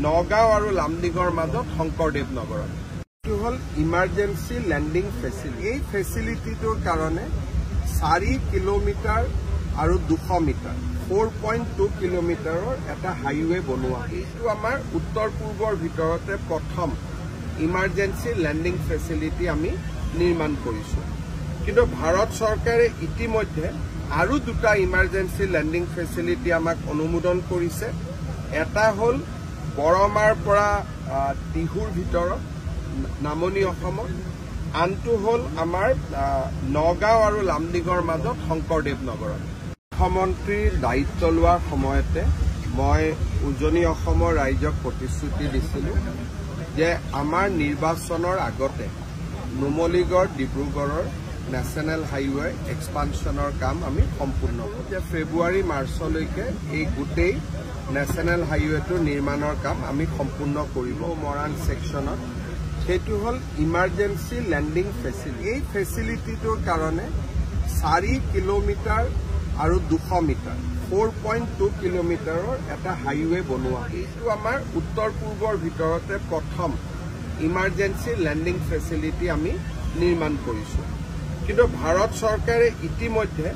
নগাঁও আৰু লামডিঙৰ মাজত শংকৰদেৱ নগৰত এইটো হল ইমাৰ্জেন্সি লেণ্ডিং ফেচিলিটি। এই ফেচিলিটিটোৰ কাৰণে 4 কিলোমিটাৰ আৰু 200 মিটাৰ 4.2 কিলোমিটাৰৰ এটা হাইৱে বনোৱা হৈছে। এইটো আমাৰ উত্তৰ পূৰ্বৰ ভিতৰতে প্ৰথম ইমাৰ্জেন্সি লেণ্ডিং ফেচিলিটি আমি নিৰ্মাণ কৰিছো। কিন্তু ভাৰত চৰকাৰে ইতিমধ্যে আৰু 2টা ইমাৰ্জেন্সি লেণ্ডিং ফেচিলিটি আমাক অনুমোদন কৰিছে। এটা হল বৰমাৰ পৰা টিহুৰ ভিতৰত নামনি অসমত, আনটো হল আমাৰ নগাঁও আৰু লামডিঙৰ মাজত শংকৰদেৱ নগৰত। মুখ্যমন্ত্ৰীৰ দায়িত্ব লোৱাৰ সময়তে মই উজনি অসমৰ ৰাইজক প্ৰতিশ্ৰুতি দিছিলো যে আমাৰ নিৰ্বাচনৰ আগতে নুমলীগড় ডিব্ৰুগড়ৰ নেশ্যনেল হাইৱে এক্সপানশ্যনৰ কাম আমি সম্পূৰ্ণ কৰিম। যে ফেব্ৰুৱাৰী মাৰ্চলৈকে এই গোটেই নেশ্যনেল হাইৱেটোৰ নিৰ্মাণৰ কাম আমি সম্পূৰ্ণ কৰিব। মৰাণ ছেকশ্যনত সেইটো হল ইমাৰ্জেন্সি লেণ্ডিং ফেচিলিটি। এই ফেচিলিটিটোৰ কাৰণে 4 কিলোমিটাৰ আৰু 200 মিটাৰ 4.2 কিলোমিটাৰৰ এটা হাইৱে বনোৱা হৈছে। এইটো আমাৰ উত্তৰ পূৰ্বৰ ভিতৰতে প্ৰথম ইমাৰ্জেন্সি লেণ্ডিং ফেচিলিটি আমি নিৰ্মাণ কৰিছো। কিন্তু ভাৰত চৰকাৰে ইতিমধ্যে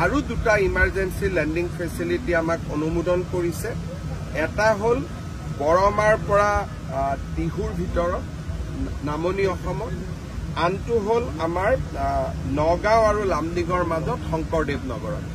আৰু 2টা ইমাৰ্জেন্সি লেণ্ডিং ফেচিলিটি আমাক অনুমোদন কৰিছে। এটা হল বৰমাৰ পৰা টিহুৰ ভিতৰত নামনি অসমত, আনটো হল আমাৰ নগাঁও আৰু লামডিঙৰ মাজত শংকৰদেৱ নগৰত।